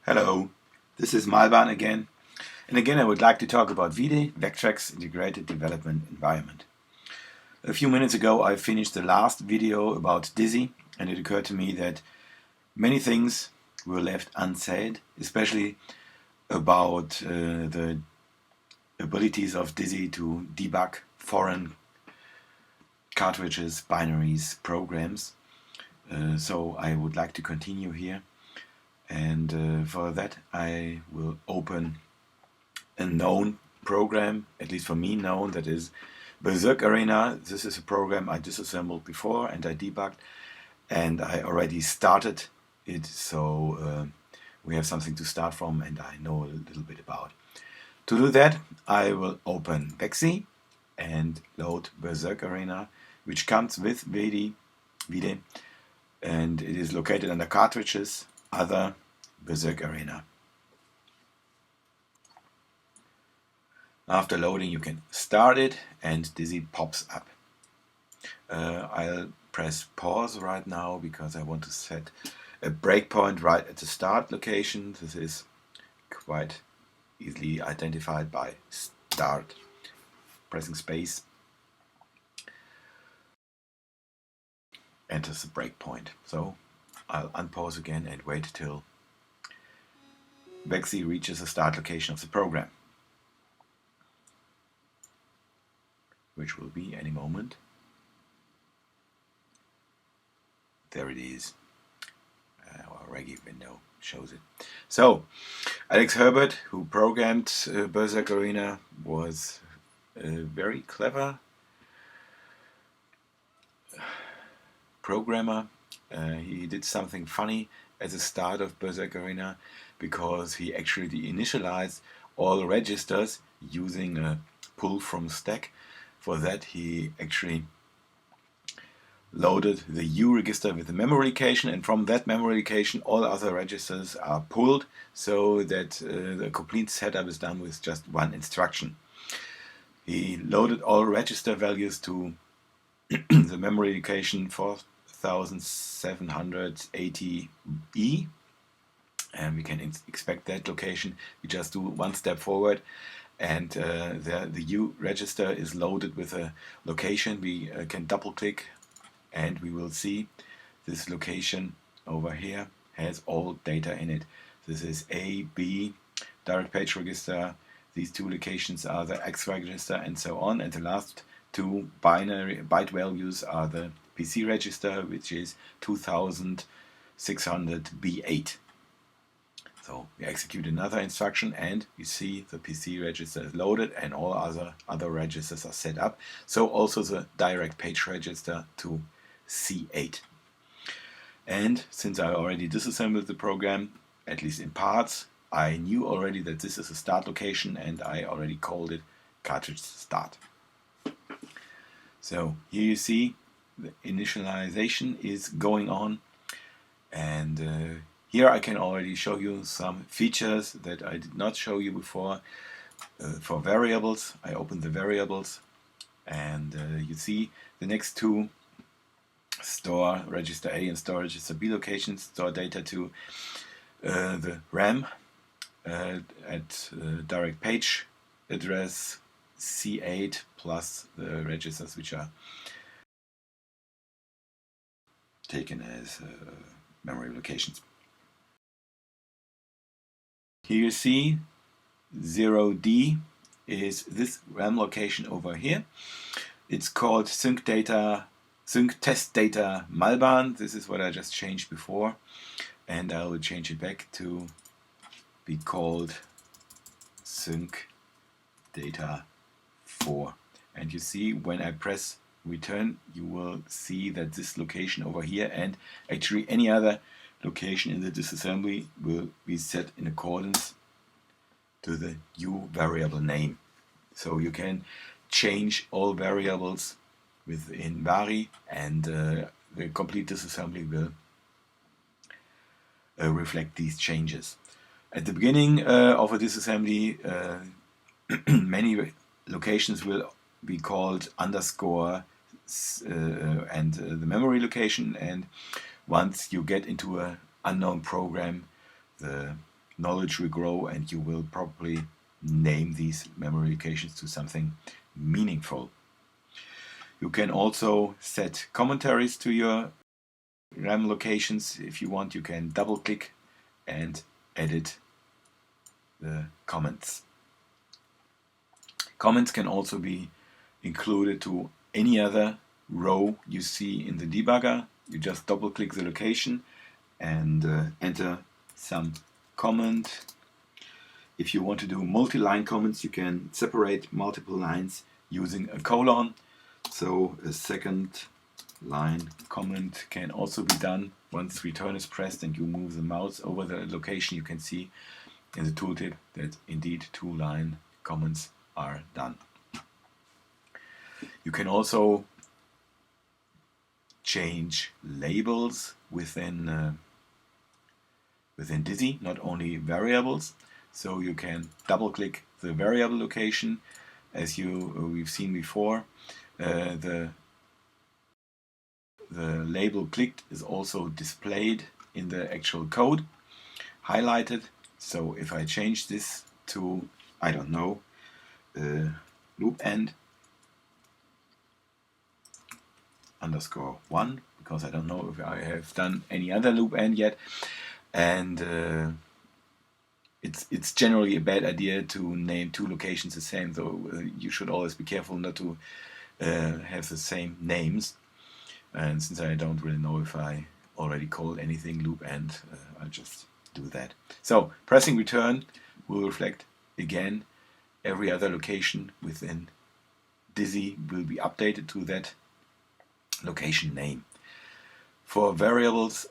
Hello, this is Malban again, and again I would like to talk about Vide Vectrex Integrated Development Environment. A few minutes ago I finished the last video about dissi, and it occurred to me that many things were left unsaid, especially about the abilities of dissi to debug foreign cartridges, binaries, programs. So I would like to continue here. And for that I will open a known program, at least for me known, that is Berserk Arena. This is a program I disassembled before and I debugged, and I already started it, so we have something to start from and I know a little bit about. To do that I will open Vectrex and load Berserk Arena, which comes with Vide, and it is located under cartridges, other, Berserk Arena. After loading you can start it and dissi pops up. I'll press pause right now because I want to set a breakpoint right at the start location. This is quite easily identified by start, pressing space enters the breakpoint. So I'll unpause again and wait till Vectrex reaches the start location of the program, which will be any moment. There it is. Our Reggie window shows it. So Alex Herbert, who programmed Berserk Arena, was a very clever programmer. He did something funny at the start of Berserk Arena, because he actually initialized all registers using a pull from stack. For that he actually loaded the U register with the memory location, and from that memory location all other registers are pulled, so that the complete setup is done with just one instruction. He loaded all register values to the memory location 4780E, and we can expect that location. We just do one step forward, and the U register is loaded with a location. We can double click and we will see this location over here has all data in it. This is A, B, direct page register. These two locations are the X register and so on, and the last two binary byte values are the PC register, which is 2600B8. So we execute another instruction and we see the PC register is loaded and all other registers are set up. So also the direct page register to C8. And since I already disassembled the program, at least in parts, I knew already that this is a start location and I already called it cartridge start. So here you see the initialization is going on, and here I can already show you some features that I did not show you before. For variables, I open the variables, and you see the next two, store register A and store register B locations, store data to the RAM at direct page address C8 plus the registers which are taken as memory locations. Here you see 0D is this RAM location over here. It's called sync test data Malban. This is what I just changed before, and I will change it back to be called sync data 4. And you see when I press return, you will see that this location over here and actually any other location in the disassembly will be set in accordance to the U variable name. So you can change all variables within vari, and the complete disassembly will reflect these changes. At the beginning of a disassembly, many locations will be called underscore and the memory location, and once you get into an unknown program, the knowledge will grow and you will probably name these memory locations to something meaningful. You can also set commentaries to your RAM locations. If you want, you can double click and edit the comments. Comments can also be included to any other row you see in the debugger. You just double click the location and enter some comment. If you want to do multi-line comments, you can separate multiple lines using a colon. So a second line comment can also be done. Once return is pressed and you move the mouse over the location, you can see in the tooltip that indeed 2-line comments are done. You can also change labels within dissi, not only variables. So you can double click the variable location, as we've seen before. The label clicked is also displayed in the actual code, highlighted. So if I change this to, I don't know, loop end _1, because I don't know if I have done any other loop end yet, and it's generally a bad idea to name two locations the same, though you should always be careful not to have the same names. And since I don't really know if I already called anything loop end, I'll just do that. So pressing return will reflect again every other location within dissi will be updated to that location name. For variables,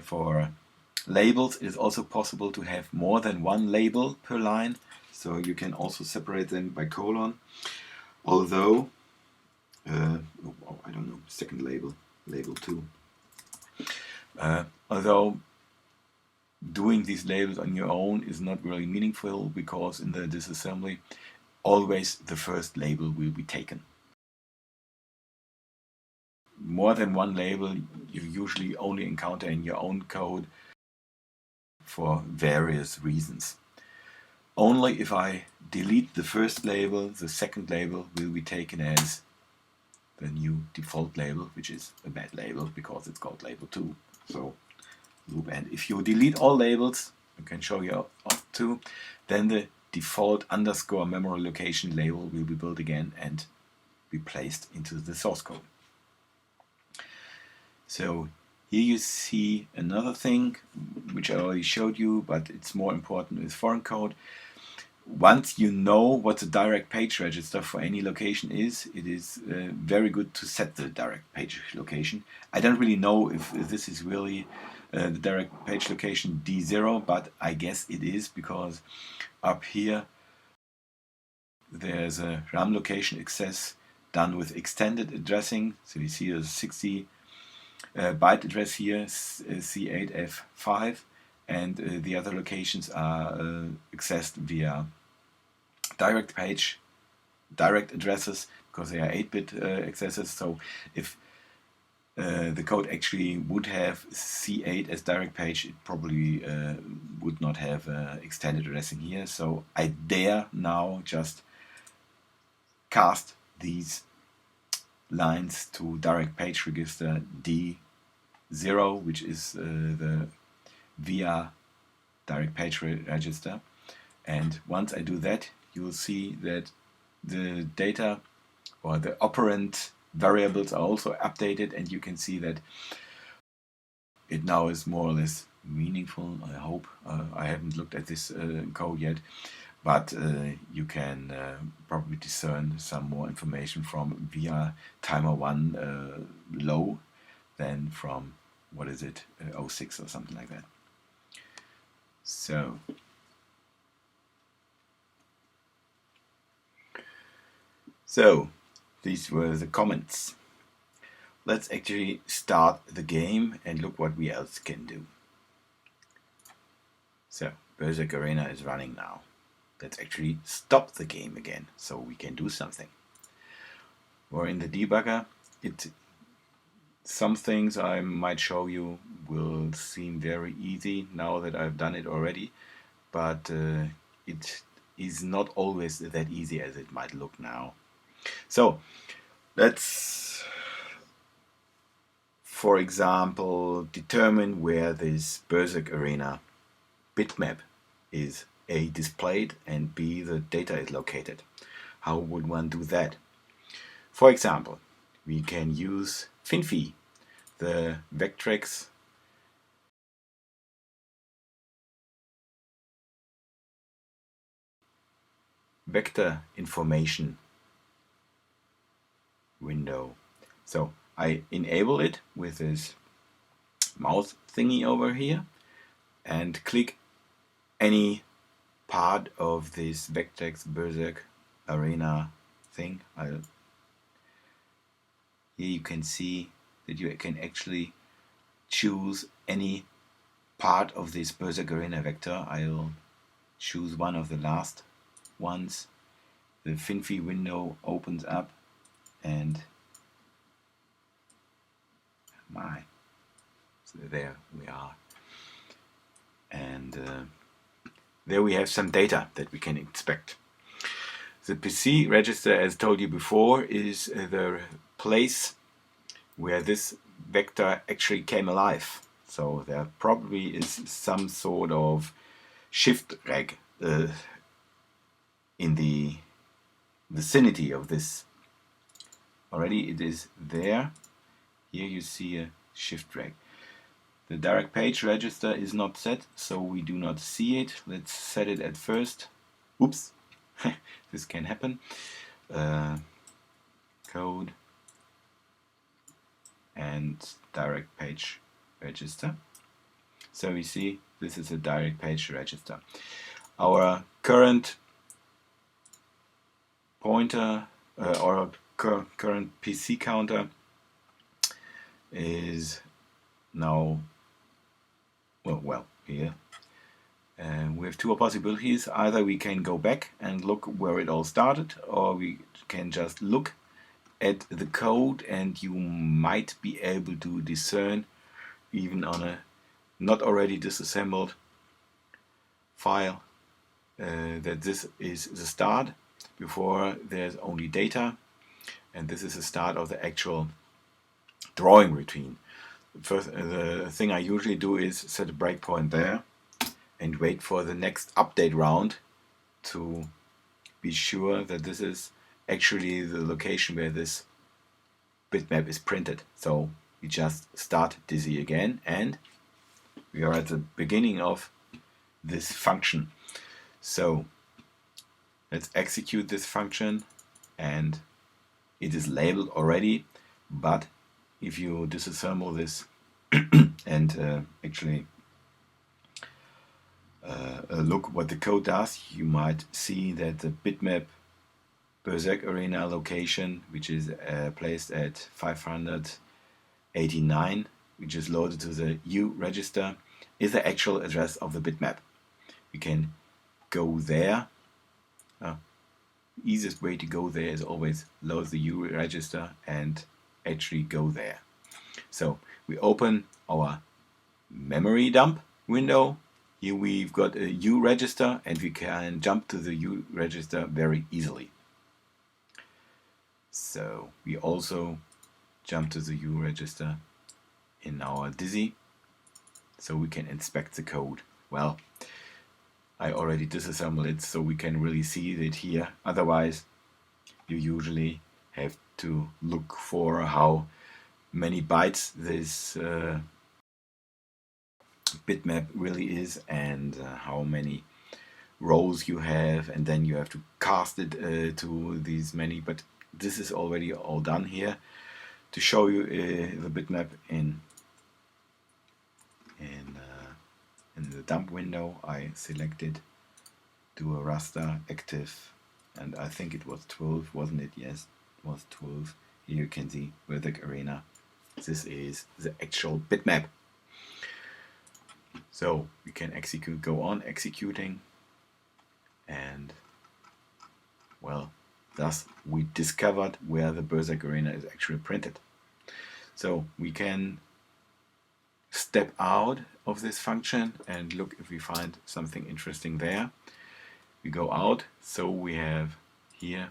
for labels, it is also possible to have more than one label per line, so you can also separate them by colon. Although, I don't know, second label 2. Although doing these labels on your own is not really meaningful, because in the disassembly always the first label will be taken. More than one label you usually only encounter in your own code for various reasons. Only if I delete the first label, the second label will be taken as the new default label, which is a bad label because it's called label 2. So loop end. If you delete all labels, I can show you up to, then the default _ memory location label will be built again and be placed into the source code. So here you see another thing which I already showed you, but it's more important with foreign code. Once you know what the direct page register for any location is, it is very good to set the direct page location. I don't really know if this is really the direct page location D0, but I guess it is, because up here there's a RAM location access done with extended addressing. So you see a 60 byte address here, C8F5, and the other locations are accessed via direct addresses, because they are 8-bit accesses. So if the code actually would have C8 as direct page, it probably would not have extended addressing here. So I dare now just cast these lines to direct page register D0, which is the via direct page register. And once I do that, you will see that the data or the operand variables are also updated, and you can see that it now is more or less meaningful. I hope. I haven't looked at this code yet, but you can probably discern some more information from via timer 1 low than from, what is it, 06 or something like that. So these were the comments. Let's actually start the game and look what we else can do. So Berserk Arena is running now. Let's actually stop the game again so we can do something. Or in the debugger, it Some things I might show you will seem very easy now that I've done it already, but it is not always that easy as it might look now. So let's, for example, determine where this Berserk Arena bitmap is A, displayed, and B, the data is located. How would one do that? For example, we can use Finfi, the Vectrex vector information window. So I enable it with this mouse thingy over here and click any part of this Vectrex Berserk Arena thing. Here you can see that you can actually choose any part of this Berserk Arena vector. I'll choose one of the last ones. The Finfi window opens up and so there we are. And there we have some data that we can inspect. The PC register, as told you before, is the place where this vector actually came alive. So there probably is some sort of shift reg in the vicinity of this. Already it is there. Here you see a shift reg. The direct page register is not set, so we do not see it. Let's set it at first. Oops, this can happen. Code and direct page register. So we see this is a direct page register. Our current pointer or current PC counter is now well here. We have two possibilities. Either we can go back and look where it all started, or we can just look at the code and you might be able to discern, even on a not already disassembled file, that this is the start before there's only data, and this is the start of the actual drawing routine. First, the thing I usually do is set a breakpoint there and wait for the next update round to be sure that this is actually the location where this bitmap is printed. So we just start dissi again and we are at the beginning of this function. So let's execute this function, and it is labeled already, but if you disassemble this and actually look what the code does, you might see that the bitmap Berserk Arena location, which is placed at 589, which is loaded to the U register, is the actual address of the bitmap. We can go there. The easiest way to go there is always load the U register and actually go there. So we open our memory dump window. Here we've got a U register and we can jump to the U register very easily. So we also jump to the U register in our dissi, so we can inspect the code. Well, I already disassembled it, so we can really see it here. Otherwise, you usually have to look for how many bytes this bitmap really is and how many rows you have, and then you have to cast it to these many. But this is already all done here to show you the bitmap in the dump window. I selected do a raster active, and I think it was 12, wasn't it? Yes, it was 12. Here you can see Vectrex Arena. This is the actual bitmap. So we can execute, go on executing, and well, thus we discovered where the Berserk Arena is actually printed. So we can step out of this function and look if we find something interesting there. We go out, so we have here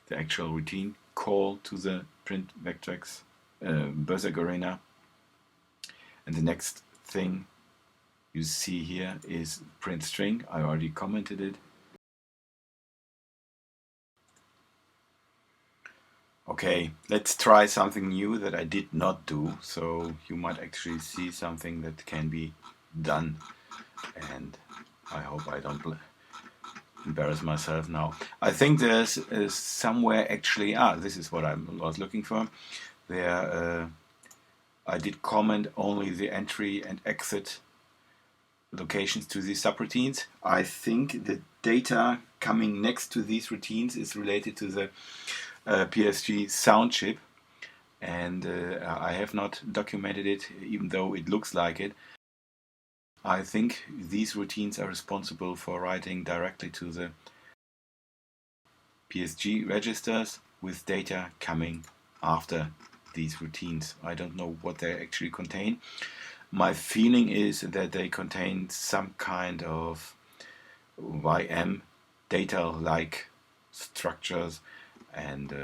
the actual routine call to the print Vectrex Berserk arena. And the next thing you see here is print string. I already commented it. Okay, let's try something new that I did not do, so you might actually see something that can be done, and I hope I don't embarrass myself now. I think there's somewhere actually, this is what I was looking for. There I did comment only the entry and exit locations to these subroutines. I think the data coming next to these routines is related to the PSG sound chip, and I have not documented it, even though it looks like it. I think these routines are responsible for writing directly to the PSG registers with data coming after these routines. I don't know what they actually contain. My feeling is that they contain some kind of YM data-like structures, and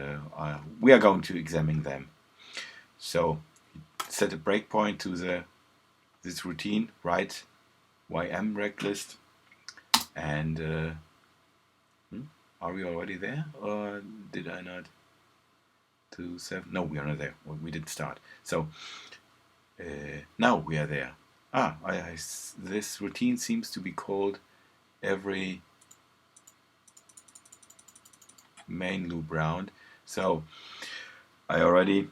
we are going to examine them. So set a breakpoint to this routine, write YM rect list, and are we already there, or did I not? 2.7. No, we are not there. We didn't start. So now we are there. This routine seems to be called every main loop round. So I already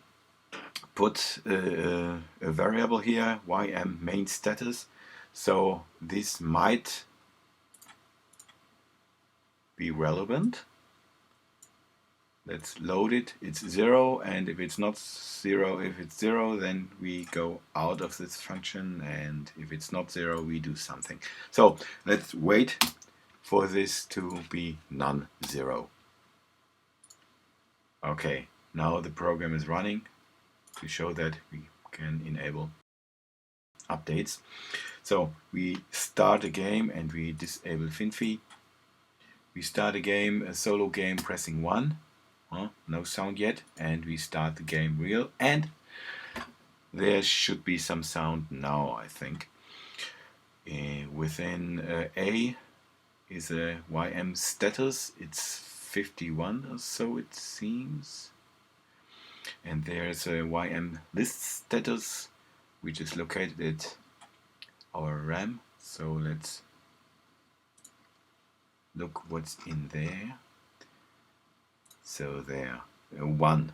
put a variable here, ym main status. So this might be relevant. Let's load it. It's 0, and if it's not 0, if it's 0, then we go out of this function, and if it's not 0, we do something. So let's wait for this to be non-zero. Okay, now the program is running to show that we can enable updates. So we start a game and we disable FinFi. We start a game, a solo game, pressing 1. No sound yet, and we start the game real, and there should be some sound now, I think. Within A is a YM status. It's 51 or so, it seems. And there's a YM list status, which is located at our RAM. So let's look what's in there. So there, 1.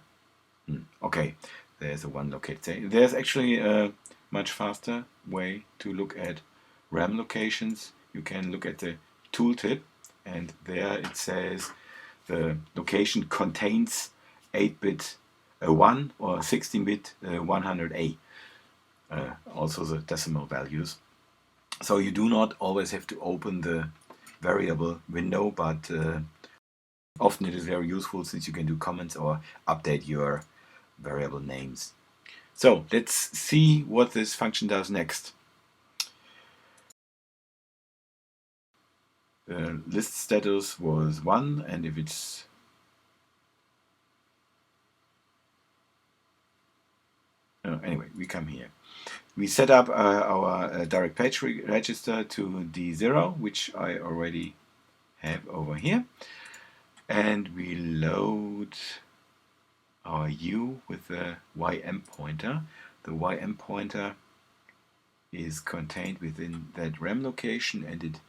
Okay, there's a 1 located. There's actually a much faster way to look at RAM locations. You can look at the tooltip, and there it says the location contains 8-bit 1 or 16-bit 100A. Also the decimal values. So you do not always have to open the variable window, but often it is very useful since you can do comments or update your variable names. So let's see what this function does next. The list status was 1, and if it's anyway, we come here. We set up our direct page register to D0, which I already have over here. And we load our U with the YM pointer. The YM pointer is contained within that RAM location, and it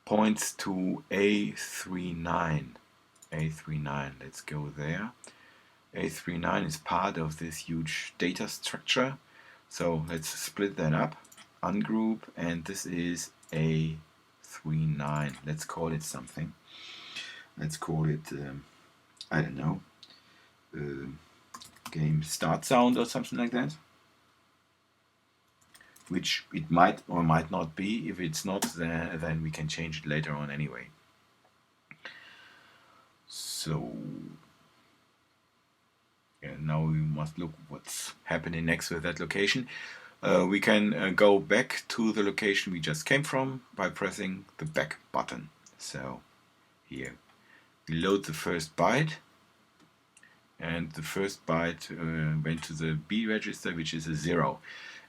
points to A39. A39, let's go there. A39 is part of this huge data structure. So let's split that up, ungroup, and this is A39. Let's call it something. Let's call it, I don't know, game start sound or something like that. Which it might or might not be. If it's not, then we can change it later on anyway. So And now we must look what's happening next with that location. We can go back to the location we just came from by pressing the back button. So here we load the first byte, and the first byte went to the B register, which is a 0.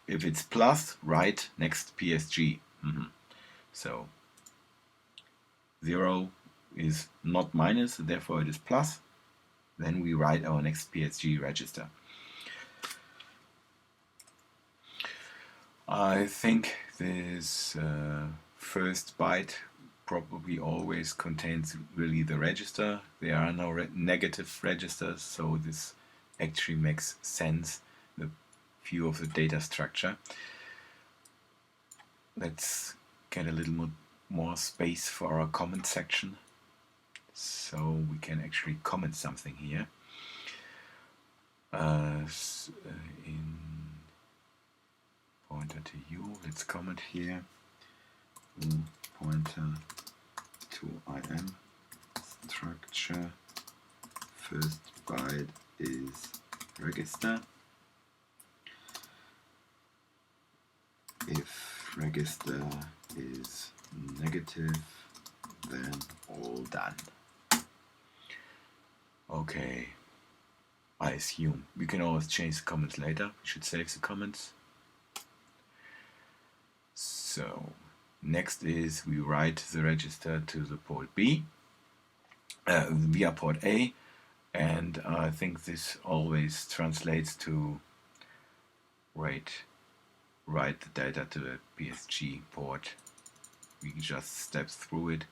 If it's plus, write next PSG. So 0 is not minus, therefore it is plus. Then we write our next PSG register. I think this first byte probably always contains really the register. There are no negative registers, so this actually makes sense, the view of the data structure. Let's get a little more space for our comment section, so we can actually comment something here. In pointer to U, let's comment here. Pointer to IM structure. First byte is register. If register is negative, then all done. Okay, I assume we can always change the comments later. We should save the comments. So next is we write the register to the port B via port A, and I think this always translates to write the data to the PSG port. We can just step through it.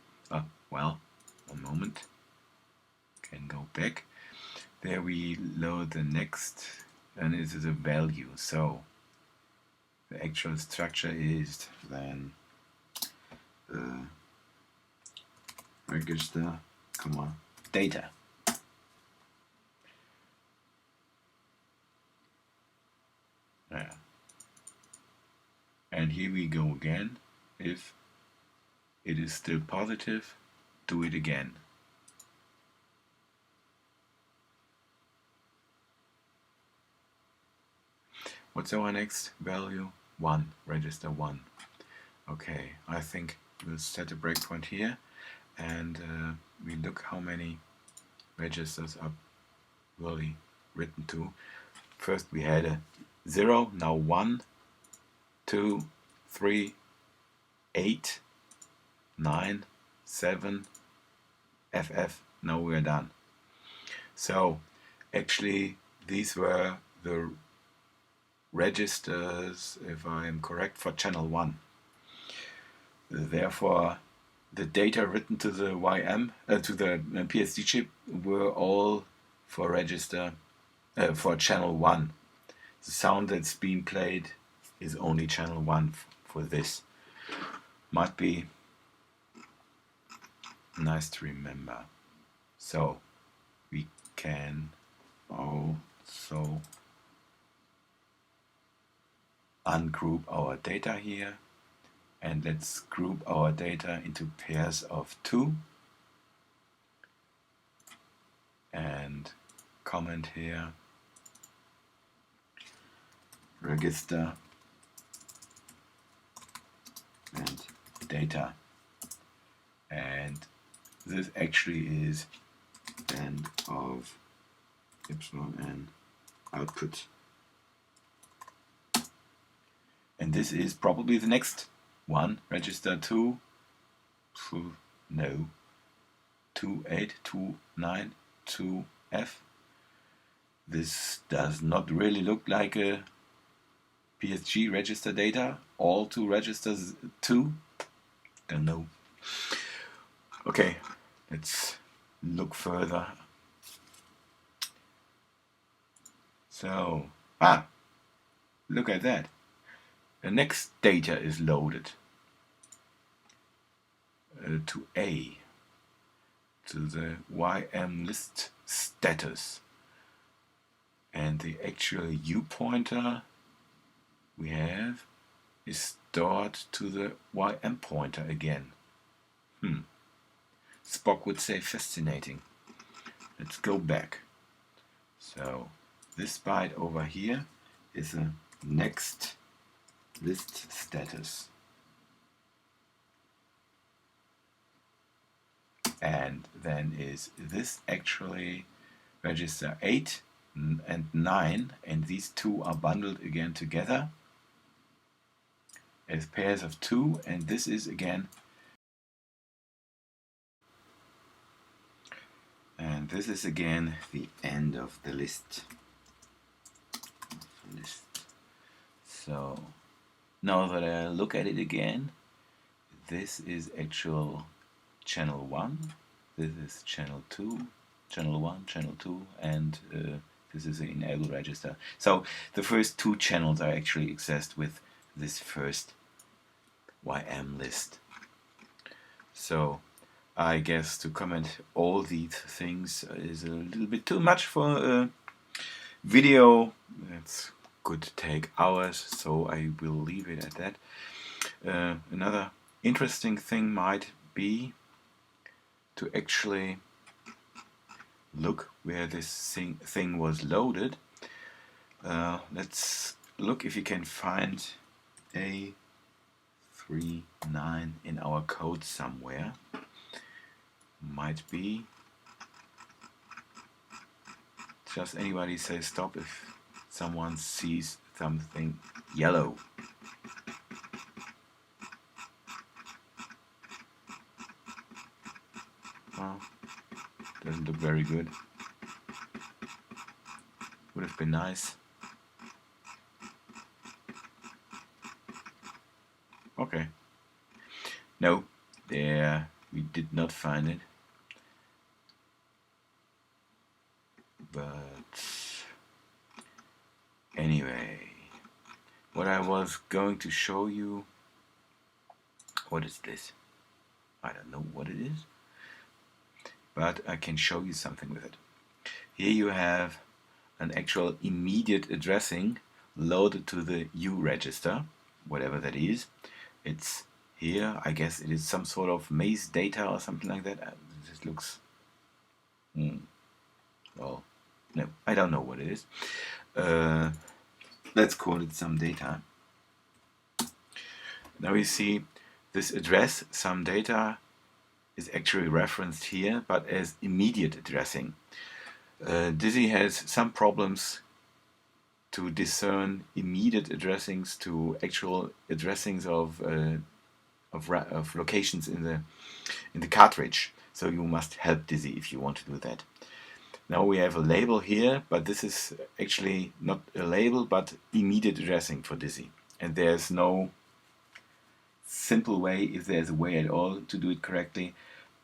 Well, one moment. Can go back. There we load the next, and it is a value. So the actual structure is then register, data. Yeah. And here we go again. If it is still positive, do it again. What's our next value? 1, register 1. Okay, I think we'll set a breakpoint here, and we look how many registers are really written to. First we had a 0, now 1, 2, 3, 8, 9, 7, FF. Now we're done. So actually these were the registers, if I am correct, for channel 1. Therefore the data written to the to the PSD chip were all for register for channel 1. The sound that's being played is only channel 1 for this. Might be nice to remember. So we can also ungroup our data here, and let's group our data into pairs of 2 and comment here register and data, and this actually is end of yn output, and this is probably the next one, register 2, no, 2829 2F. This does not really look like a PSG register data. All 2 registers 2. Don't know. Okay, let's look further. So, look at that. The next data is loaded to A, to the YM list status, and the actual U pointer we have is stored to the YM pointer again. Spock would say fascinating. Let's go back. So this byte over here is a next list status. And then is this actually register 8 and 9, and these two are bundled again together as pairs of 2, and this is again, and this is again the end of the list. So now that I look at it again, this is actual channel 1, this is channel 2, channel 1, channel 2, and this is the enable register. So the first two channels are actually accessed with this first YM list. So I guess to comment all these things is a little bit too much for a video. It's could take hours, so I will leave it at that. Another interesting thing might be to actually look where this thing was loaded. Let's look if you can find A39 in our code somewhere. Might be. Just anybody say stop if someone sees something yellow. Well, doesn't look very good. Would have been nice. Okay. No, there we did not find it. But anyway, what I was going to show you, what is this? I don't know what it is, but I can show you something with it. Here you have an actual immediate addressing loaded to the U register, whatever that is. It's here, I guess it is some sort of maze data or something like that. This looks, well, no, I don't know what it is. Let's call it some data. Now you see this address, some data, is actually referenced here, but as immediate addressing. dissi has some problems to discern immediate addressings to actual addressings of locations in the cartridge. So you must help dissi if you want to do that. Now we have a label here, but this is actually not a label, but immediate addressing for dissi. And there's no simple way, if there's a way at all to do it correctly,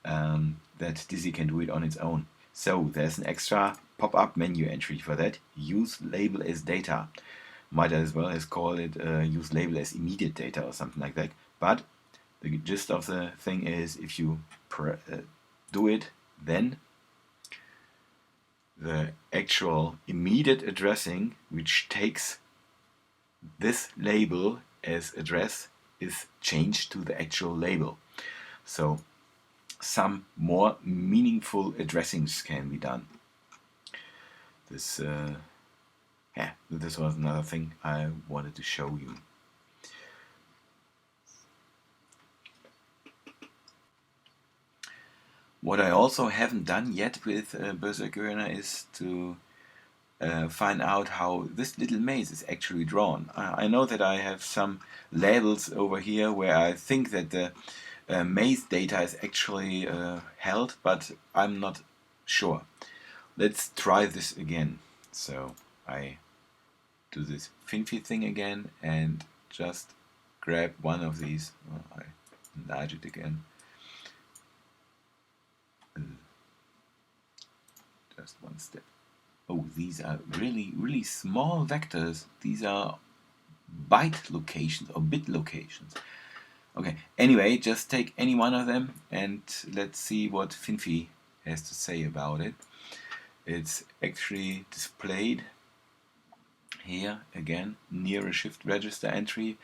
that dissi can do it on its own. So there's an extra pop-up menu entry for that. Use label as data. Might as well as call it use label as immediate data or something like that. But the gist of the thing is, if you do it, then the actual immediate addressing, which takes this label as address, is changed to the actual label. So some more meaningful addressings can be done. This was another thing I wanted to show you. What I also haven't done yet with Berserker is to find out how this little maze is actually drawn. I know that I have some labels over here where I think that the maze data is actually held, but I'm not sure. Let's try this again. So I do this Finfi thing again and just grab one of these. Oh, I enlarge it again. Just one step. Oh, these are really small vectors. These are byte locations or bit locations. Okay, anyway, just take any one of them and let's see what Finfi has to say about it. It's actually displayed here again near a shift register entry.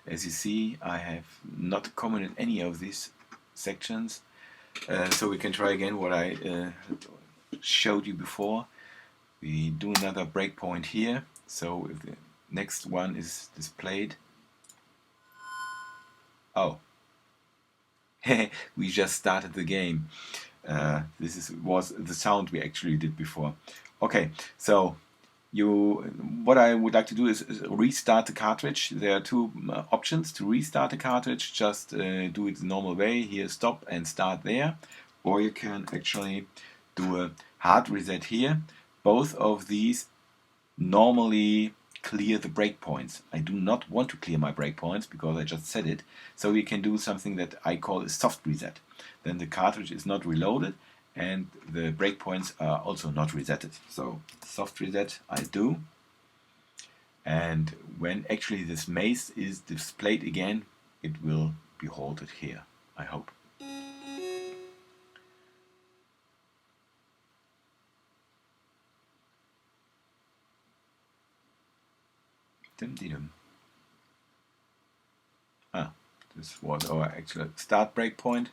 As you see, I have not commented any of these sections. So we can try again what I showed you before. We do another breakpoint here, so if the next one is displayed. Oh, we just started the game. Was the sound we actually did before. Okay, so what I would like to do is restart the cartridge. There are two options to restart the cartridge. Just do it the normal way. Here, stop and start there. Or you can actually do a hard reset here. Both of these normally clear the breakpoints. I do not want to clear my breakpoints because I just said it. So we can do something that I call a soft reset. Then the cartridge is not reloaded and the breakpoints are also not resetted. So soft reset I do. And when actually this maze is displayed again, it will be halted here, I hope. Ah, this was our actual start breakpoint.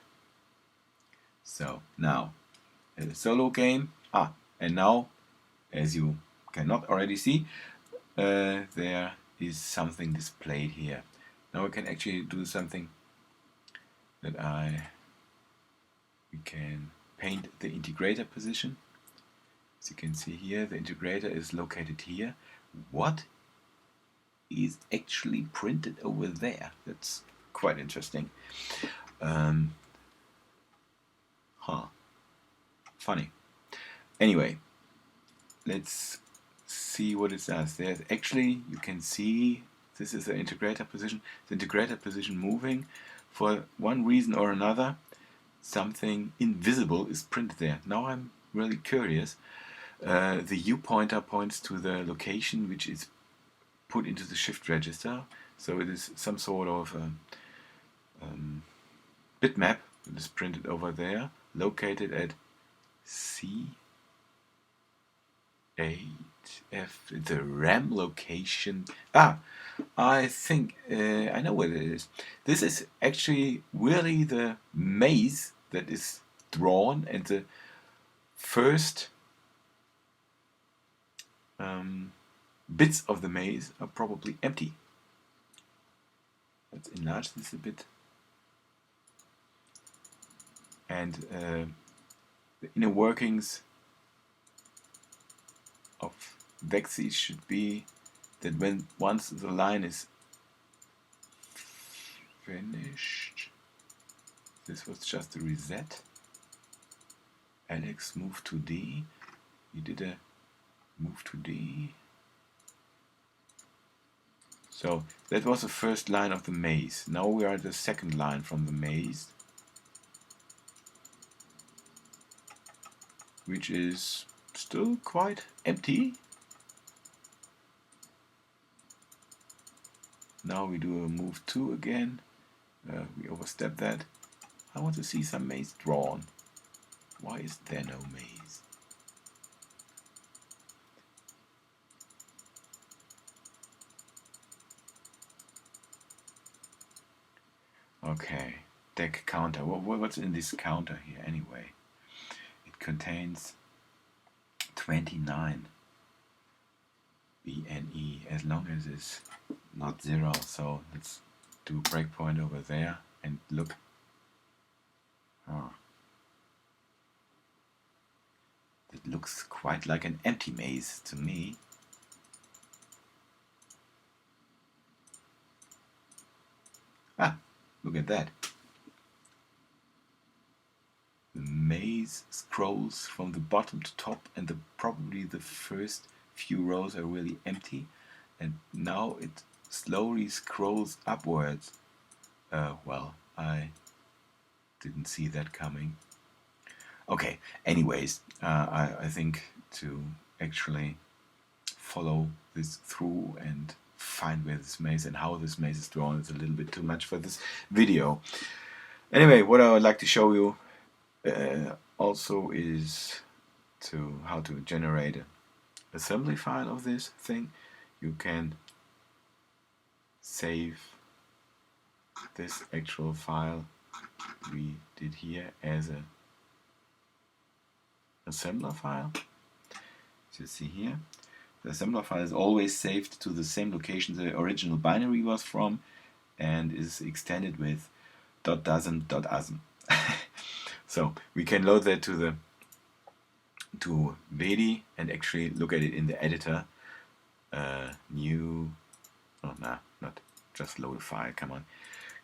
So now a solo game. And now, as you cannot already see, there is something displayed here. Now we can actually do something that we can paint the integrator position. As you can see here, the integrator is located here. What is actually printed over there? That's quite interesting. Funny. Anyway, let's see what it does. There's actually, you can see, this is the integrator position. The integrator position moving. For one reason or another, something invisible is printed there. Now I'm really curious. The U pointer points to the location which is put into the shift register. So it is some sort of bitmap that is printed over there, located at C8F, the RAM location. I think I know what it is. This is actually really the maze that is drawn, and the first bits of the maze are probably empty. Let's enlarge this a bit. And the inner workings of Vectrex should be that once the line is finished, this was just a reset. Alex, move to D. You did a move to D. So that was the first line of the maze. Now we are at the second line from the maze, which is still quite empty. Now we do a move 2 again. We overstep that. I want to see some maze drawn. Why is there no maze? Okay, deck counter. What's in this counter here anyway? It contains 29 BNE, as long as it's not 0. So let's do a breakpoint over there and look. It looks quite like an empty maze to me. Look at that. The maze scrolls from the bottom to top, and probably the first few rows are really empty, and now it slowly scrolls upwards. Well, I didn't see that coming. Okay, anyways, I think to actually follow this through and find where this maze and how this maze is drawn is a little bit too much for this video. Anyway, what I would like to show you also is how to generate an assembly file of this thing. You can save this actual file we did here as a assembler file. as you see here. The assembler file is always saved to the same location the original binary was from, and is extended with .doesn't.asm. So we can load that to Vide and actually look at it in the editor. New, oh no, not just load a file, come on.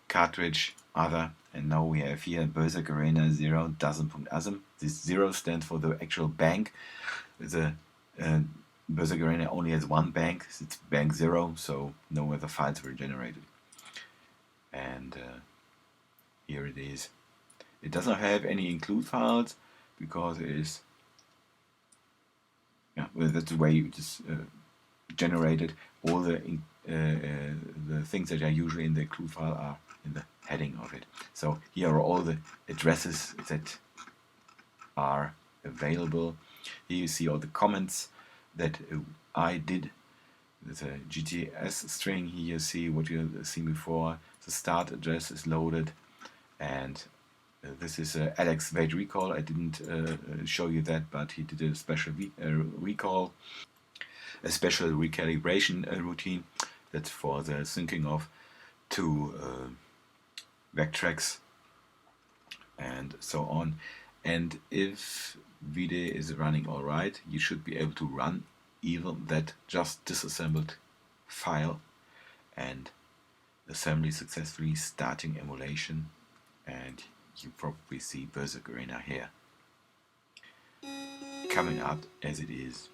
Cartridge, other, and now we have here Berserk Arena 0 doesn't.asm. This 0 stands for the actual bank. The Berserk Arena only has one bank, it's bank 0, so no other files were generated. And here it is. It does not have any include files because it is, yeah, well, that's the way you just generated. All the things that are usually in the include file are in the heading of it. So here are all the addresses that are available. Here you see all the comments that I did. There's a GTS string. Here you see what you've seen before. The start address is loaded, and this is Alex Wade recall. I didn't show you that, but he did a special recall, a special recalibration routine that's for the syncing of two Vectrex and so on. And if Vide is running alright, you should be able to run even that just disassembled file and assembly successfully, starting emulation, and you probably see Berserk Arena here coming up as it is.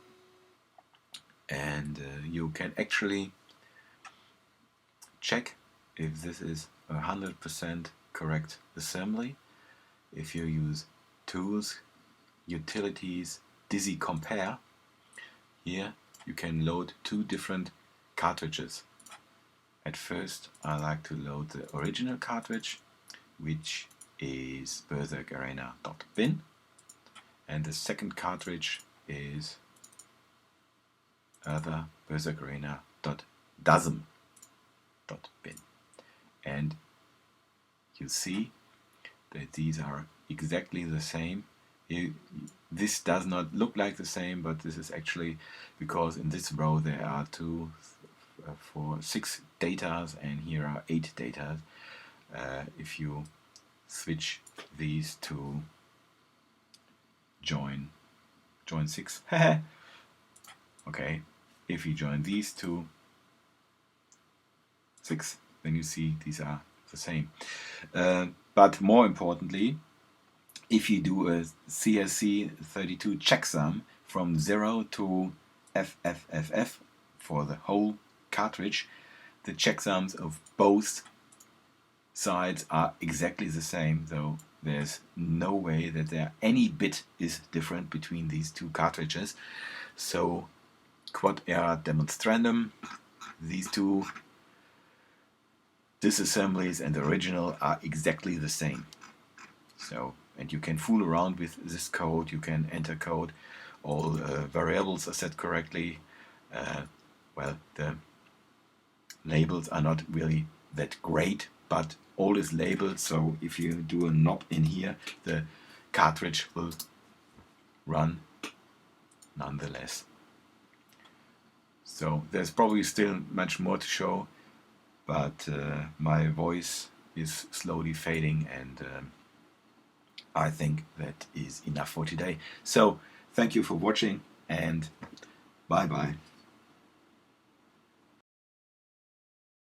And you can actually check if this is 100% correct assembly if you use Tools, Utilities, dissi compare. Here you can load two different cartridges. At first I like to load the original cartridge, which is Berserk Arena.bin, and the second cartridge is other Berserk Arena.doesm.bin. And you see that these are exactly the same. This does not look like the same, but this is actually because in this row there are 2, 4, 6 datas, and here are 8 datas. If you switch these to join 6, okay, if you join these to 6, then you see these are the same. But more importantly, if you do a CSC32 checksum from 0 to FFFF for the whole cartridge, the checksums of both sides are exactly the same, though there's no way that there any bit is different between these two cartridges. So quod erat demonstrandum, these two disassemblies and the original are exactly the same. So, and you can fool around with this code, you can enter code, all variables are set correctly. Well, the labels are not really that great, but all is labeled, so if you do a knob in here, the cartridge will run nonetheless. So there's probably still much more to show, but my voice is slowly fading, and I think that is enough for today. So thank you for watching, and bye bye.